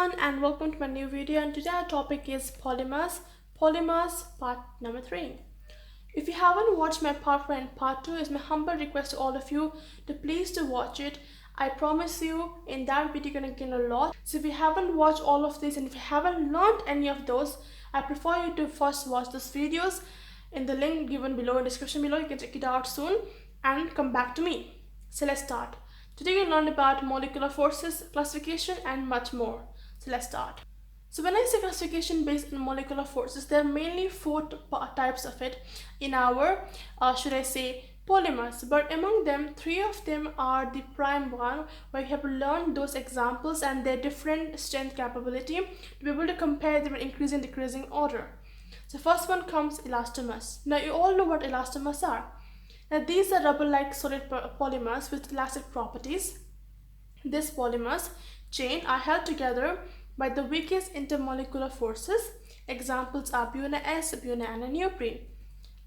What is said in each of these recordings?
everyone and welcome to my new video, and today our topic is polymers part number 3. If you haven't watched my part 1 and part 2, it's my humble request to all of you to please to watch it. I promise you in that video you're gonna gain a lot. So if you haven't watched all of this and if you haven't learned any of those, I prefer you to first watch those videos in the link given below in the description below. You can check it out soon and come back to me. So let's start. Today we'll learn about molecular forces, classification and much more. So let's start. So when I say classification based on molecular forces, there are mainly four types of it in our, polymers. But among them, three of them are the prime one, where you have to learn those examples and their different strength capability to be able to compare them in increasing and decreasing order. So first one comes elastomers. Now you all know what elastomers are. Now these are rubber-like solid polymers with elastic properties. These polymers chain are held together by the weakest intermolecular forces. Examples are Buna, Buna and a Neoprene.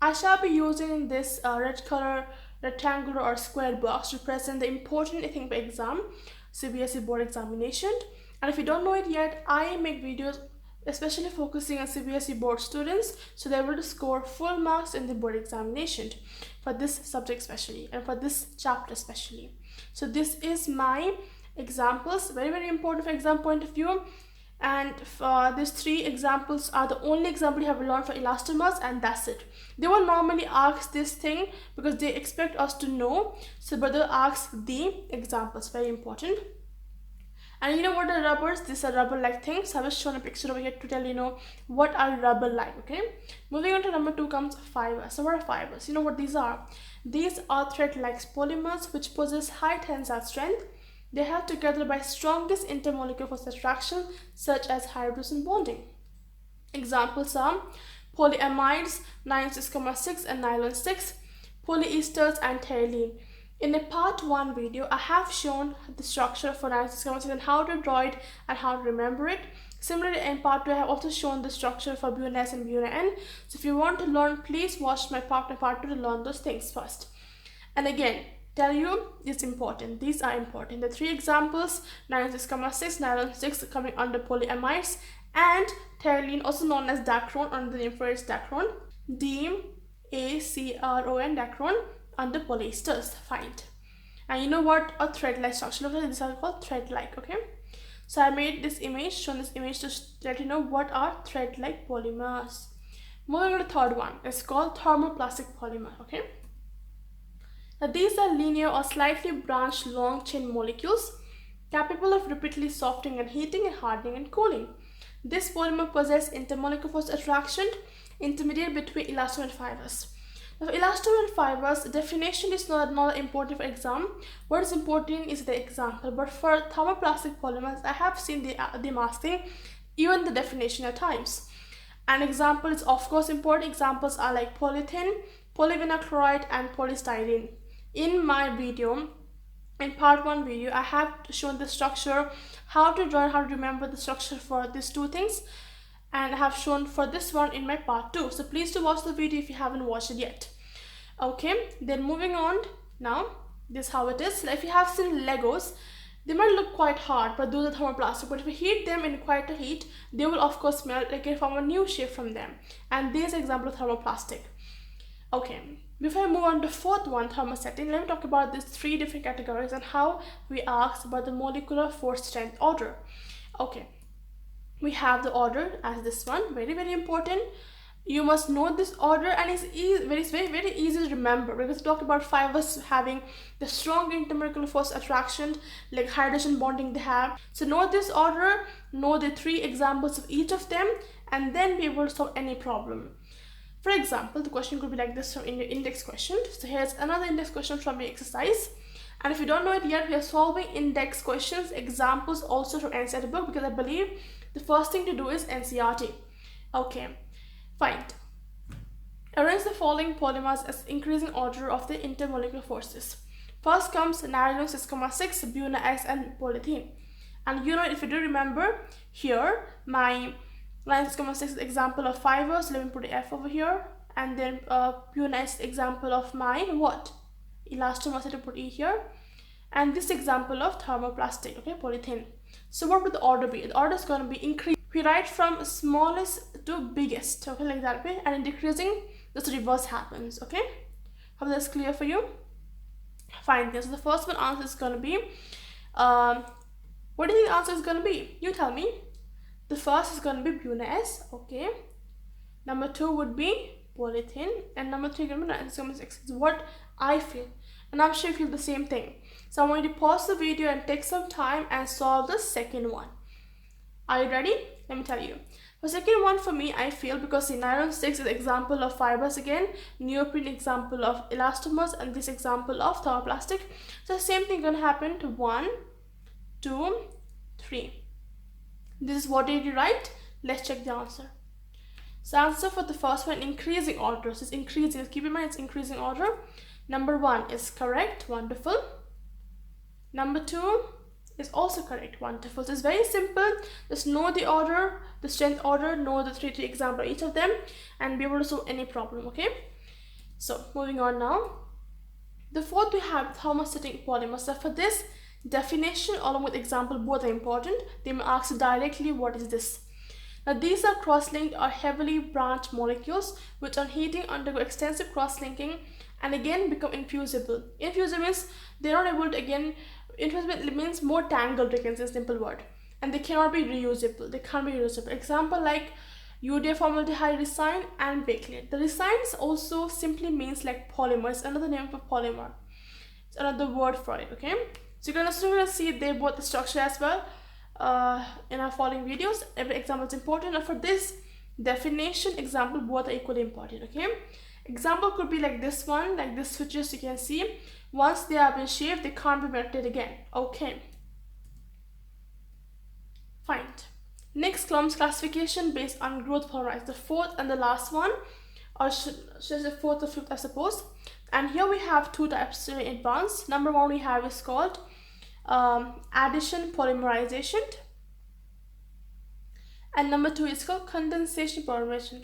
I shall be using this red color rectangular or square box to represent the important thing for exam, CBSE board examination. And if you don't know it yet, I make videos especially focusing on CBSE board students, so they're able to score full marks in the board examination for this subject especially and for this chapter especially. So this is my examples, very important for exam point of view, and these three examples are the only example you have to learn for elastomers, and that's it. They will normally ask this thing because they expect us to know, so but they'll ask the examples, very important. And you know what are rubbers? These are rubber-like things. I have shown a picture over here to tell you know what are rubber-like. Okay. Moving on to number 2 comes fibers. So what are fibers? You know what these are? These are thread-like polymers which possess high tensile strength. They are held together by strongest intermolecular force attraction, such as hydrogen bonding. Examples are polyamides 96,6 and nylon 6, polyesters and terylene. In a part 1 video, I have shown the structure for 96,6 and how to draw it and how to remember it. Similarly, in part 2, I have also shown the structure for Buna S and Buna N. So if you want to learn, please watch my part 2 to learn those things first. And again, tell you it's important. These are important. The three examples, 96,6, nylon 6 coming under polyamides, and terylene, also known as dacron, under the infrared dacron, DACRON dacron, under polyesters. Fine. And you know what a thread-like structure looks like? These are called thread-like. Okay. So I made this image, shown this image to let you know what are thread-like polymers. Moving on to the third one, it's called thermoplastic polymer. Okay. Now these are linear or slightly branched long chain molecules capable of repeatedly softening and heating and hardening and cooling. This polymer possesses intermolecular force attraction intermediate between elastomer and fibers. Now, for elastomer and fibers, definition is not important for exam. What is important is the example. But for thermoplastic polymers, I have seen them asking even the definition at times. An example is of course important. Examples are like polyethylene, polyvinyl chloride and polystyrene. In my video, in part 1 video, I have shown the structure, how to draw and how to remember the structure for these two things, and I have shown for this one in my part 2. So please do watch the video if you haven't watched it yet. Okay, then moving on now, this is how it is. If you have seen Legos, they might look quite hard, but those are thermoplastic. But if you heat them in quite a heat, they will of course melt, like you form a new shape from them. And this is an example of thermoplastic. Okay, before I move on to the fourth one, thermosetting, let me talk about these three different categories and how we ask about the molecular force strength order. Okay, we have the order as this one, very important. You must know this order, and it's very easy to remember because we talk about fibers having the strong intermolecular force attraction, like hydrogen bonding they have. So know this order, know the three examples of each of them, and then be able to solve any problem. For example, the question could be like this from in your index question. So here's another index question from your exercise. And if you don't know it yet, we are solving index questions, examples also from Ncert book, because I believe the first thing to do is NCERT. Okay, fine. Arrange the following polymers as increasing order of the intermolecular forces. First comes nylon 6,6, Buna S and polyethylene. And you know, if you do remember, here my nylon 6,6 example of fibers, let me put the F over here, and then Buna S example of my what? Elastomers, to put E here, and this example of thermoplastic, okay, polyethylene. So what would the order be? The order is going to be increase. We write from smallest to biggest, okay, like that way, and in decreasing, this reverse happens, okay? Hope that's clear for you. Fine. So the first one answer is going to be, what do you think the answer is going to be? You tell me. The first is going to be Buna S, okay. Number 2 would be polythene, and number 3 is what I feel, and I'm sure you feel the same thing. So I'm going to pause the video and take some time and solve the second one. Are you ready? Let me tell you. The second one for me, I feel, because the nylon 6 is example of fibers again, neoprene example of elastomers, and this example of thermoplastic. So the same thing gonna happen to 1, 2, 3. This is what did you write? Let's check the answer. So answer for the first one, increasing order. So it's increasing. Keep in mind it's increasing order. Number 1 is correct. Wonderful. Number 2 is also correct. Wonderful. So it's very simple. Just know the order, the strength order, know the 3 example each of them, and be able to solve any problem. Okay. So moving on now. The fourth we have thermosetting polymers. So for this definition along with example, both are important. They may ask directly what is this. Now these are cross-linked or heavily branched molecules which on heating undergo extensive cross-linking and again become infusible. Infusible means they are not able to again, infusible means more tangled, you can say, simple word, and they cannot be reusable. They can't be reusable. Example like urea formaldehyde resin and bakelite. The resins also simply means like polymer. It's another name for polymer. It's another word for it. Okay. So you're gonna see they both the structure as well in our following videos. Every example is important, and for this definition example both are equally important. Okay. Example could be like this one, like this switches you can see. Once they have been shaved, they can't be melted again. Okay. Fine. Next comes classification based on growth polymerization. The fourth and the last one, or should the fourth or fifth, I suppose. And here we have 2 types in advance. Number 1 we have is called addition polymerization, and number 2 is called condensation polymerization.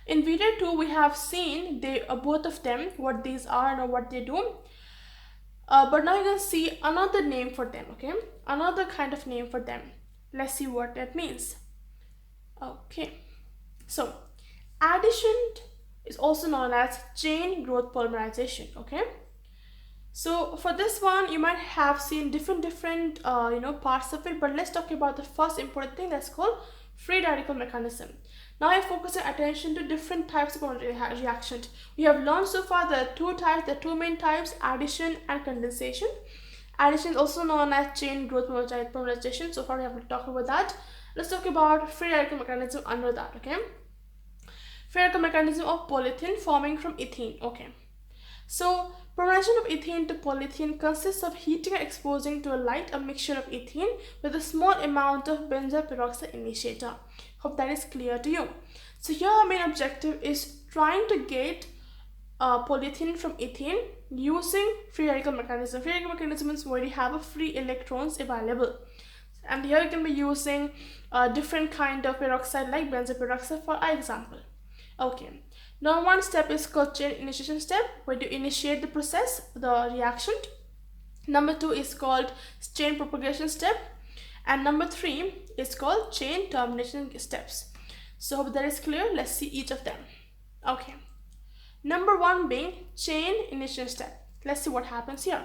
In video 2 we have seen they both of them, what these are and what they do, but now you're going to see another name for them. Okay, another kind of name for them. Let's see what that means. Okay, so addition is also known as chain growth polymerization. Okay, so for this one you might have seen different parts of it, but let's talk about the first important thing, that's called free radical mechanism. Now I focus your attention to different types of reactions. We have learned so far the 2 types, the 2 main types, addition and condensation. Addition is also known as chain growth polymerization. So far we have talked about that. Let's talk about free radical mechanism under that. Okay, free radical mechanism of polythene forming from ethene. Okay, so polymerization of ethene to polythene consists of heating and exposing to a light a mixture of ethene with a small amount of benzoyl peroxide initiator. Hope that is clear to you. So here our main objective is trying to get polythene from ethene using free radical mechanism. Free radical mechanism means where you have a free electrons available, and here you can be using different kind of peroxide like benzoyl peroxide for our example. Okay, now one step is called chain initiation step, where you initiate the process, the reaction. Number 2 is called chain propagation step, and number 3 is called chain termination steps. So hope that is clear. Let's see each of them. Okay, number 1 being chain initiation step. Let's see what happens here.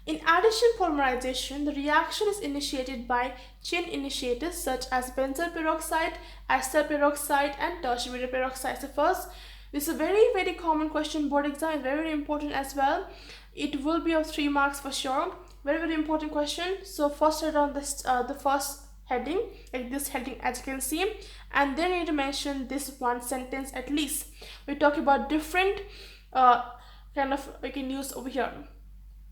In addition polymerization, the reaction is initiated by chain initiators such as benzoyl peroxide, acetyl peroxide, and tertiary peroxide. So first, this is a very common question, board exam is very important as well. It will be of 3 marks for sure. Very important question. So first write down this the first heading, like this heading as you can see, and then you need to mention this one sentence at least. We talk about different kind of we can use over here.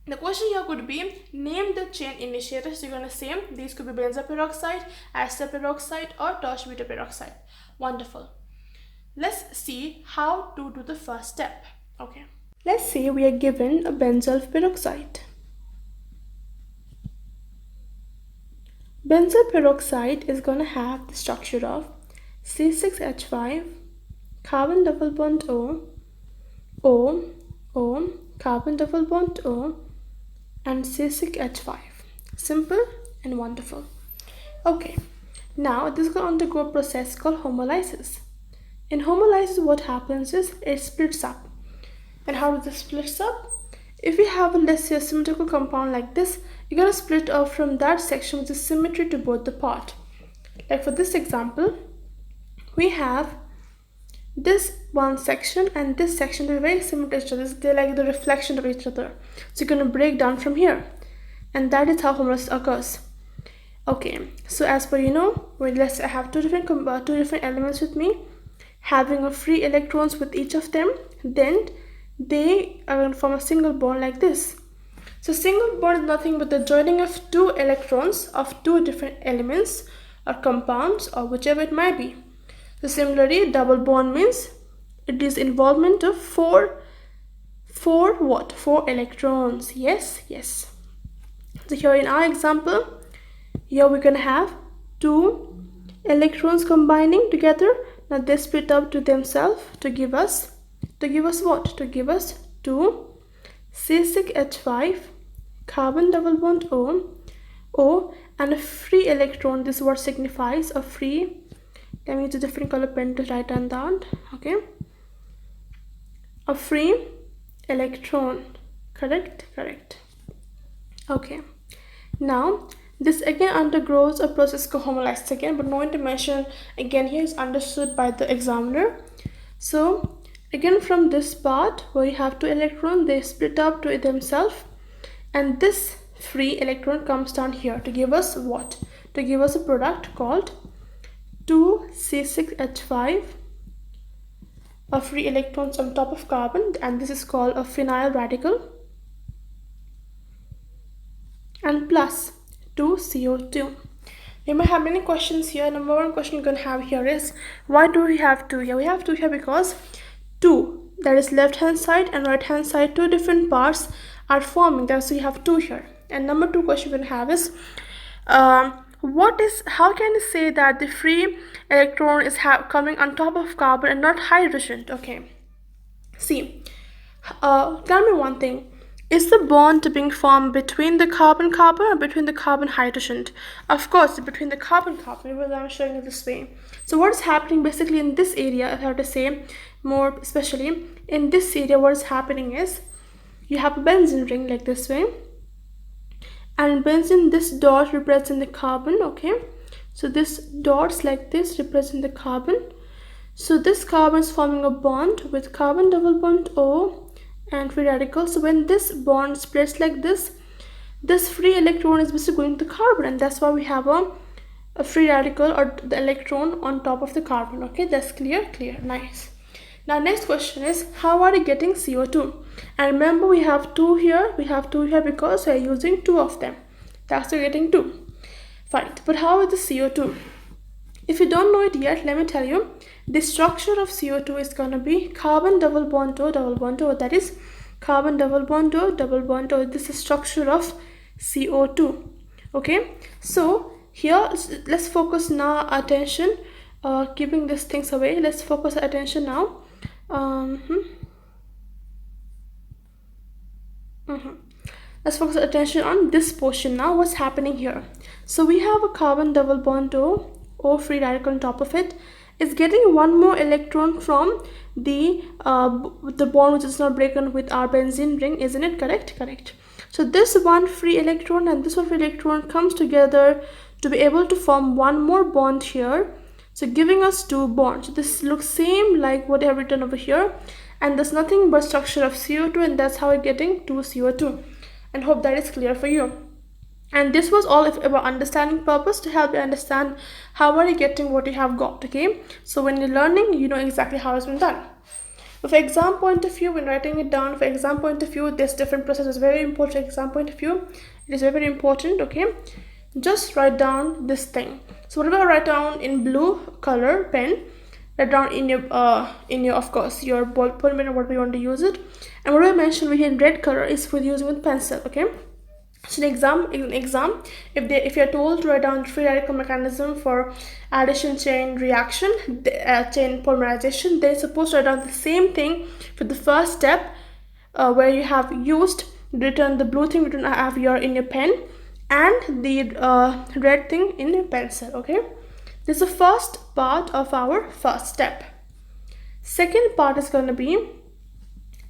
The question here could be name the chain initiators. So you're gonna say these could be benzoyl peroxide, acetyl peroxide, or tertiary peroxide. Wonderful. Let's see how to do the first step. Okay. Let's say we are given a benzoyl peroxide. Benzoyl peroxide is gonna have the structure of C6H5, carbon double bond O, carbon double bond O, and C6H5. Simple and wonderful. Okay, now this is going to undergo a process called Homo Lysis. In Homo Lysis, what happens is it splits up. And how does it split up? If you have a, let's say, a symmetrical compound like this, you're going to split off from that section which is symmetry to both the part. Like for this example, we have this one section and this section. They're very similar to each other. They're like the reflection of each other. So you're going to break down from here. And that is how homolysis occurs. Okay, so as per let's say I have two different elements with me, having a free electrons with each of them, then they are going to form a single bond like this. So single bond is nothing but the joining of two electrons of two different elements or compounds or whichever it might be. So similarly, double bond means it is involvement of four electrons. Yes. So here in our example, here we're gonna have two electrons combining together. Now they split up to themselves to give us what? To give us two C6H5 carbon double bond O and a free electron. This word signifies a free. Let me use a different color pen to write down that. Okay, a free electron. Correct. Okay, now this again undergoes a process called homolysis again, but no intervention again here is understood by the examiner. So again from this part where you have two electrons, they split up to themselves, and this free electron comes down here to give us what? To give us a product called 2C6H5 of free electrons on top of carbon, and this is called a phenyl radical, and plus 2CO2. You may have many questions here. Number one question you're going to have here is, why do we have two here? We have two here because two, that is left hand side and right hand side, two different parts are forming. That's why you have two here. And number two question you're going to have is, how can you say that the free electron is coming on top of carbon and not hydrogen? Okay, see, tell me one thing. Is the bond being formed between the carbon or between the carbon hydrogen? Of course, between the carbon, because I'm showing it this way. So what is happening basically in this area, if I have to say more especially in this area, what is happening is you have a benzene ring like this way, and benzene, this dot represents the carbon. Okay, so this dots like this represent the carbon. So this carbon is forming a bond with carbon double bond O and free radical. So when this bond splits like this free electron is basically going to carbon, and that's why we have a free radical or the electron on top of the carbon. Okay, that's clear. Nice. Now next question is, how are we getting CO2? And remember, we have two here because we are using two of them. That's why we're getting two. Fine, but how is the CO2? If you don't know it yet, let me tell you. The structure of CO2 is going to be carbon double bond O. That is carbon double bond O. This is the structure of CO2. Okay, so here let's focus now attention, keeping these things away. Let's focus our attention now. Let's focus our attention on this portion now. What's happening here? So we have a carbon double bond O free radical on top of it. Is getting one more electron from the bond which is not broken with our benzene ring, isn't it? Correct. So this one free electron and this one free electron comes together to be able to form one more bond here, so giving us two bonds. So this looks same like what I have written over here, and there's nothing but structure of CO2, and that's how we're getting 2CO2. And hope that is clear for you. And this was all about understanding purpose, to help you understand how are you getting what you have got. Okay, so when you're learning, you know exactly how it's been done. But for exam point of view, when writing it down, for exam point of view, this different process is very important. For exam point of view, it is very important. Okay, just write down this thing. So whatever I write down in blue color pen, write down in your of course your polymer, whatever you want to use it. And what I mentioned here in red color is for using with pencil. Okay, so in exam, if you're told to write down free radical mechanism for addition chain reaction, chain polymerization, they're supposed to write down the same thing for the first step, where you have used written the blue thing written I have here in your pen, and the red thing in your pencil. Okay, this is the first part of our first step. Second part is going to be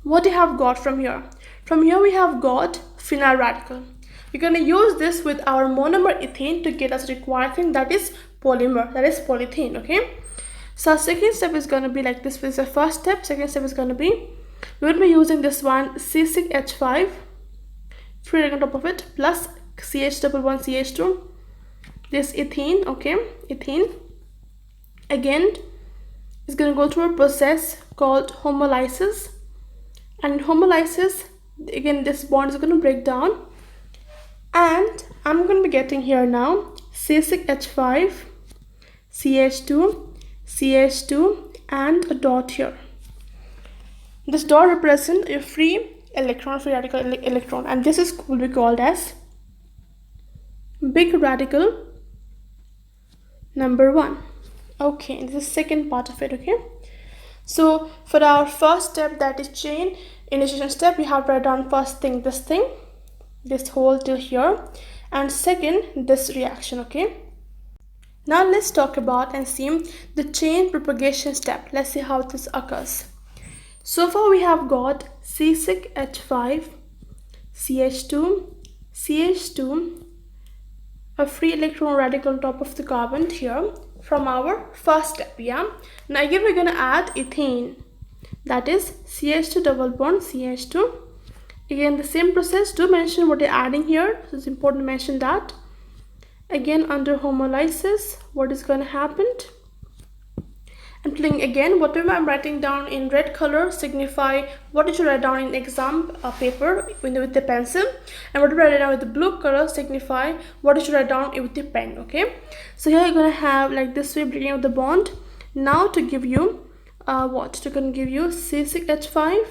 what you have got from here. From here we have got phenyl radical. We're going to use this with our monomer ethane to get us required thing, that is polymer, that is polyethylene. Okay, so our second step is going to be like this. This is the first step. Second step is going to be, we will be using this one C6H5 free on top of it plus CH double bond CH2, this ethene. Okay, ethene again is going to go through a process called Homo Lysis, and in Homo Lysis again this bond is going to break down, and I'm going to be getting here now C6H5 CH2 CH2 and a dot here. This dot represents a free electron, free radical electron, and this is will be called as big radical number 1. Okay, this is second part of it. Okay, so for our first step, that is chain initiation step, we have to write down first thing, this whole till here, and second this reaction. Okay, now let's talk about and see the chain propagation step. Let's see how this occurs. So far we have got C6H5 CH2 CH2, a free electron radical on top of the carbon here from our first step. Yeah, now again we're going to add ethane, that is CH2 double bond CH2. Again the same process. Do mention what you're adding here, so it's important to mention that. Again under Homo Lysis, what is going to happen, and playing again whatever I'm writing down in red color signify what you should write down in exam paper with the pencil, and whatever I write down with the blue color signify what you should write down with the pen. Okay, so here you're going to have like this way breaking of the bond. Now to give you to going to give you C6H5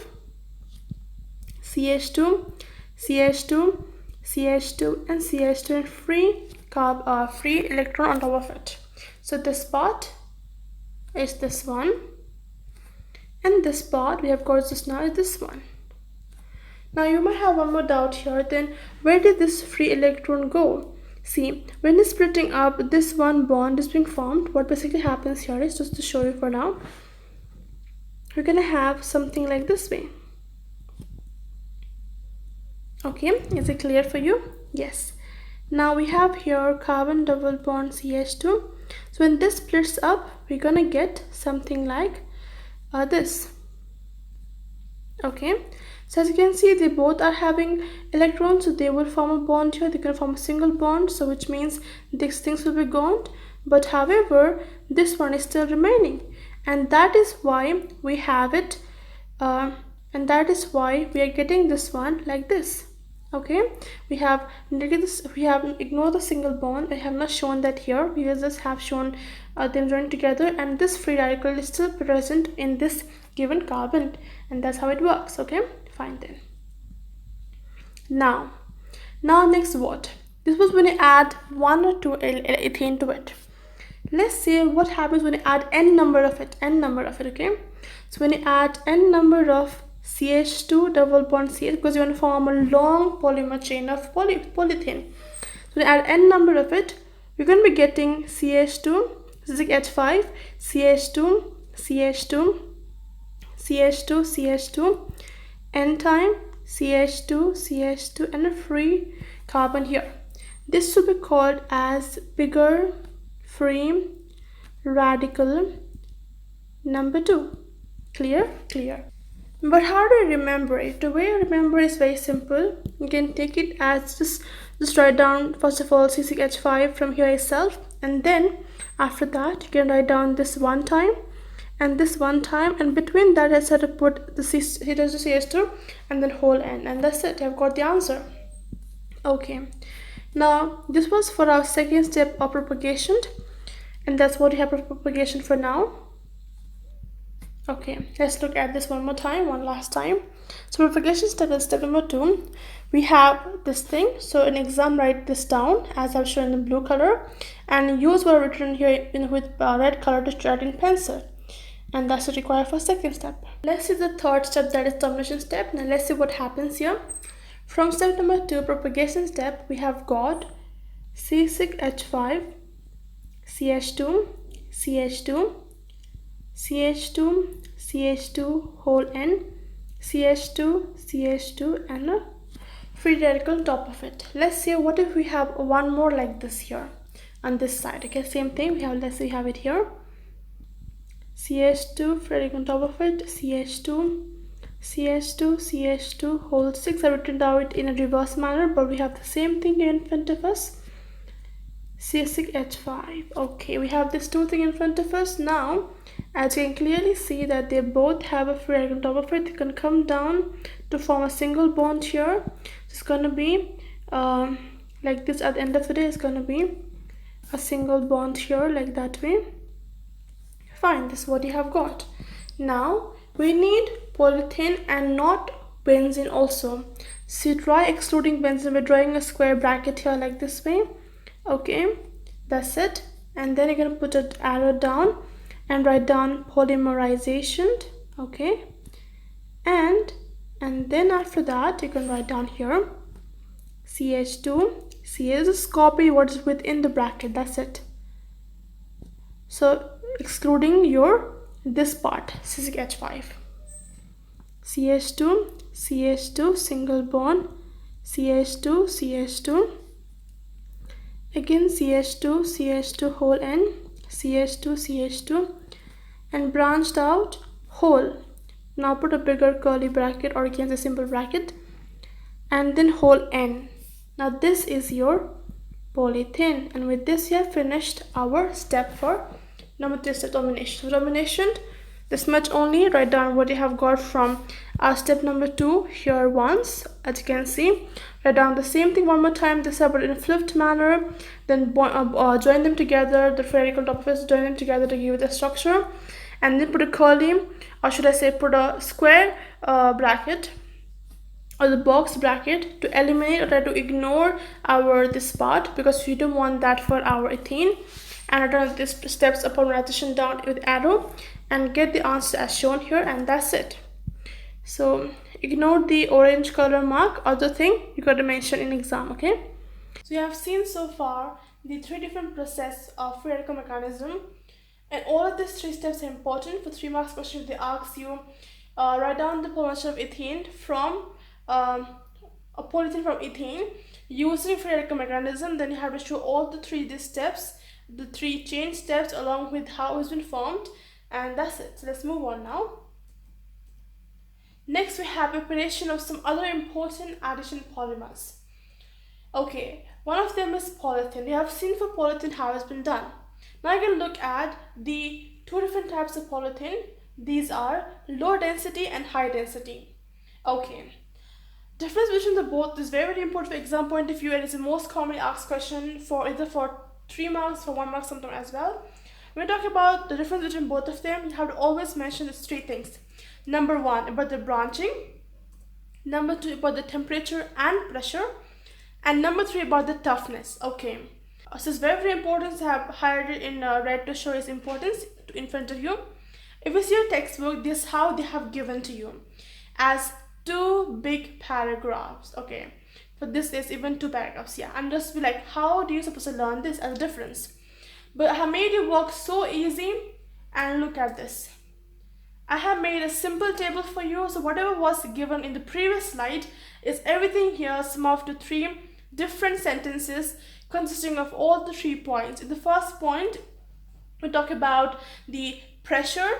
CH2 CH2 CH2 and CH2 and free electron on top of it. So this part is this one, and this part we have got just now is this one. Now you might have one more doubt here, then where did this free electron go? See, when it's splitting up, this one bond is being formed. What basically happens here is, just to show you for now, we're gonna have something like this way. Okay, is it clear for you? Yes. Now we have here carbon double bond CH2. So when this splits up, we're gonna get something like this. Okay, so as you can see, they both are having electrons, so they will form a bond here. They can form a single bond, so which means these things will be gone, but however this one is still remaining, and that is why we have it, and that is why we are getting this one like this. Okay, we have ignored the single bond. I have not shown that here. We just have shown them joined together, and this free radical is still present in this given carbon, and that's how it works. Okay, fine then. Now next what? This was when you add 1 or 2 ethane to it. Let's see what happens when you add n number of it. Okay, so when you add n number of CH2 double bond CH, because you want to form a long polymer chain of polyethylene. So we add n number of it, we're going to be getting CH2, H5, CH2, CH2, CH2, CH2, n time CH2, CH2, and a free carbon here. This will be called as bigger free radical number 2. Clear? But how do you remember it? The way you remember is very simple. You can take it as just write down first of all C6H5 from here itself, and then after that you can write down this one time and this one time, and between that I said to put the CH2 and then whole n, and that's it. I've got the answer. Okay, now this was for our second step of propagation, and that's what we have for propagation for now. Okay, let's look at this one last time. So propagation step is step number 2. We have this thing, so in exam write this down as I've shown in the blue color, and use what I've written here with red color to write in pencil, and that's required for second step. Let's see the third step, that is termination step. Now let's see what happens here. From step number 2, propagation step, we have got C6H5, CH2, CH2, CH2, CH2 whole N, CH2, CH2, and a free radical on top of it. Let's see what if we have one more like this here on this side. Okay, same thing. Let's say we have it here. CH2 free radical on top of it. CH2, CH2, CH2 whole 6. I written down it in a reverse manner, but we have the same thing here in front of us. C6H5. Okay, we have this two thing in front of us. Now, as you can clearly see that they both have a free radical on top of it, they can come down to form a single bond here. It's gonna be like this. At the end of the day, it's gonna be a single bond here, like that way. Fine, this is what you have got. Now we need polyethylene and not benzene also. So try excluding benzene. We're drawing a square bracket here like this way. Okay, that's it. And then you're gonna put an arrow down and write down polymerization. Okay, and then after that you can write down here CH2. Just copy what is within the bracket. That's it. So excluding this part, C6H5, CH2, CH2 single bond, CH2, CH2, again CH2, CH2 whole N, CH2, CH2, and branched out whole. Now put a bigger curly bracket, or you can say simple bracket, and then whole N. Now this is your polyethylene, and with this we have finished our step for number 3, step domination. Domination, this much only. Write down what you have got from step number 2 here once. As you can see, write down the same thing one more time, this but in a flipped manner. Then join them together, the free radical top of it, join them together to give it the structure, and then put a curly, or should I say put a square bracket, or the box bracket, to eliminate or try to ignore this part, because we don't want that for our ethene. And return these steps of polymerization down with arrow and get the answer as shown here, and that's it. So ignore the orange color mark, other thing you got to mention in exam. Okay, so you have seen so far the 3 different process of free radical mechanism, and all of these 3 steps are important for 3 marks question. If they ask you write down the polymerization of ethene from a polyethylene from ethene using free radical mechanism, then you have to show all the 3 steps, the 3 chain steps along with how it's been formed, and that's it. So let's move on now. Next we have preparation of some other important addition polymers. Okay, one of them is polyethylene. We have seen for polyethylene how it's been done. Now you can look at the 2 different types of polyethylene. These are low density and high density. Okay, difference between the both is very important for exam point of view, and it's the most commonly asked question for either for 3 marks, for 1 mark sometimes as well. When we talk about the difference between both of them, you have to always mention these 3 things. Number 1, about the branching. Number 2, about the temperature and pressure. And number 3, about the toughness. Okay, so it's very important to have highlighted in red to show its importance in front of you. If you see your textbook, this is how they have given to you, as 2 big paragraphs. Okay, for this is even 2 paragraphs. Yeah, and just be like, how do you supposed to learn this as a difference? But I have made it work so easy, and look at this. I have made a simple table for you, so whatever was given in the previous slide is everything here summed up to 3 different sentences consisting of all the 3 points. In the first point, we talk about the pressure.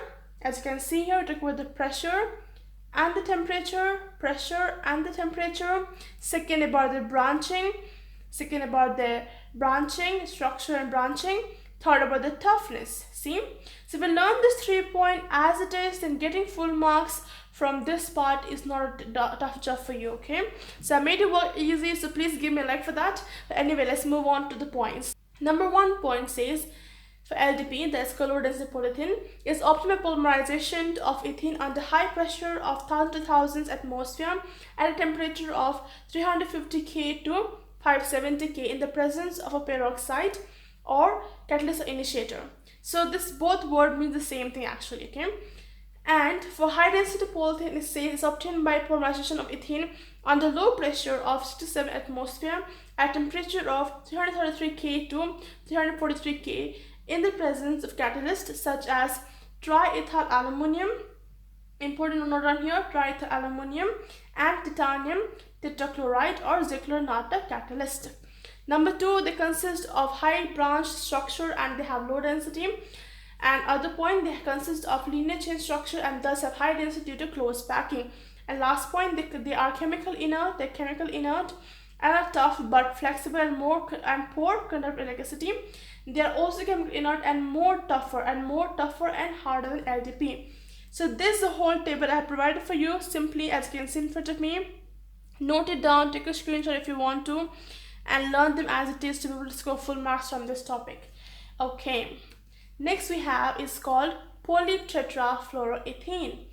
As you can see here, we talk about the pressure and the temperature, pressure and the temperature. Second, about the branching. Second, about the branching, structure and branching. Third, about the toughness. See? So if we learn this 3 point as it is, then getting full marks from this part is not a tough job for you. Okay? So I made it work easy, so please give me a like for that. But anyway, let's move on to the points. Number 1 point says, for LDP, that's low density polyethylene, is optimal polymerization of ethene under high pressure of 1000 to 1000 atmosphere at a temperature of 350 K to 570 K in the presence of a peroxide or catalyst or initiator. So this both word means the same thing actually. Okay, And for high density polyethylene, it says is obtained by polymerization of ethene under low pressure of 67 atmosphere at temperature of 333 K to 343 K in the presence of catalysts such as triethyl aluminum, important to note on here, triethyl aluminum, and titanium tetrachloride or Ziegler-Natta catalyst. Number 2, they consist of high branch structure and they have low density. And other point, they consist of linear chain structure and thus have high density due to close packing. And last point, they are chemical inert. They're chemical inert and are tough but flexible and poor conductive elasticity. They are also chemical inert and more tougher and harder than LDP. So this is the whole table I have provided for you. Simply, as you can see in front of me, note it down, take a screenshot if you want to, and learn them as it is to be able to score full marks from this topic. Okay. Next we have is called polytetrafluoroethane.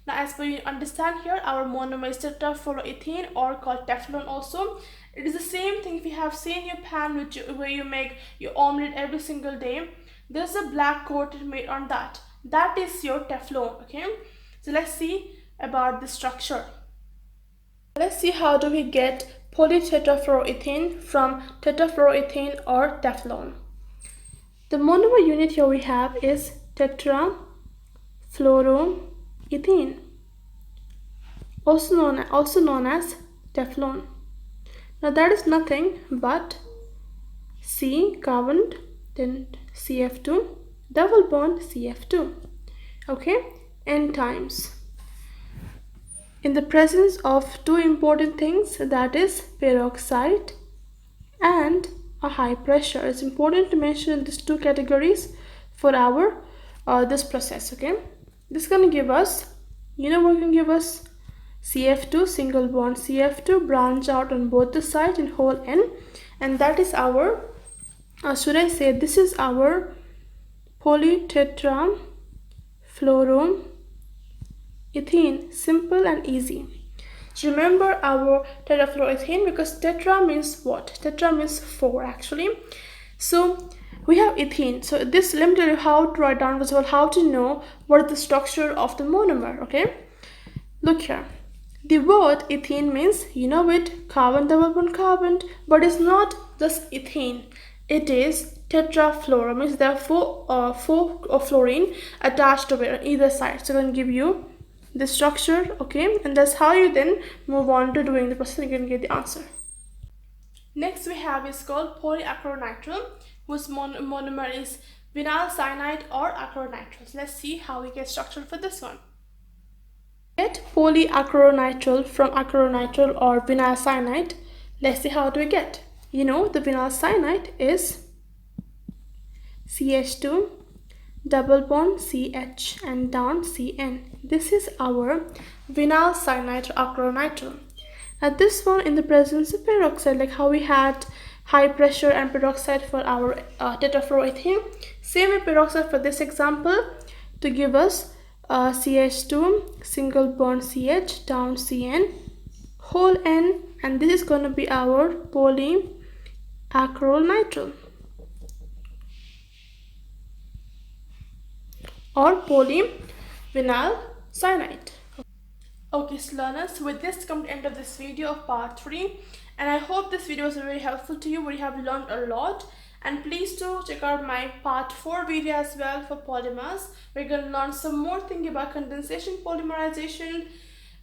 Now, as per you understand here, our monomer is tetrafluoroethane or called Teflon also. It is the same thing. If you have seen your pan where you make your omelette every single day, there's a black coat made on that. That is your Teflon. Okay. So let's see about the structure. Let's see how do we get polytetrafluoroethane from tetrafluoroethane or Teflon. The monomer unit here we have is tetrafluoroethane, also known as Teflon. Now that is nothing but C carbon, then CF2, double bond CF2. Okay, n times. In the presence of two important things, that is peroxide and a high pressure. It's important to mention these two categories for our this process. Okay, this is going to give us, what can give us? CF2, single bond CF2, branch out on both the sides in whole N, and that is our this is our polytetrafluoroethane. Simple and easy. So remember our tetrafluoroethane, because tetra means what? Tetra means 4 actually. So we have ethene. So this, let me tell you how to write down, as well, how to know what is the structure of the monomer. Okay, look here. The word ethene means, carbon double bond carbon, but it's not just ethene. It is tetrafluoro, means there are four fluorine attached to it on either side. So I'm going to give you the structure, okay, and that's how you then move on to doing the process and you can get the answer. Next we have is called polyacrylonitrile, whose monomer is vinyl cyanide or acrylonitrile. So let's see how we get structure for this one. Get polyacrylonitrile from acrylonitrile or vinyl cyanide. Let's see how do we get. The vinyl cyanide is CH2 double bond CH and down CN. This is our vinyl cyanide or acrylonitrile. Now this one in the presence of peroxide, like how we had high pressure and peroxide for our tetrafluoroethane. Same with peroxide for this example to give us CH2 single bond CH down CN whole N, and this is going to be our polyacrylonitrile or polyvinyl cyanide. Okay, so learners, with this come to the end of this video of part 3, and I hope this video was very helpful to you, where you have learned a lot. And please do check out my part 4 video as well for polymers. We're going to learn some more thing about condensation polymerization.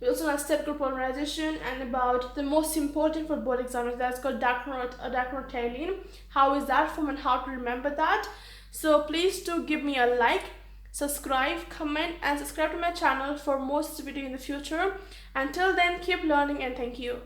We also learn step group polymerization and about the most important for board examiners, that's called Terylene. How is that formed and how to remember that. So please do give me a like, subscribe, comment and subscribe to my channel for more video in the future. Until then, keep learning and thank you.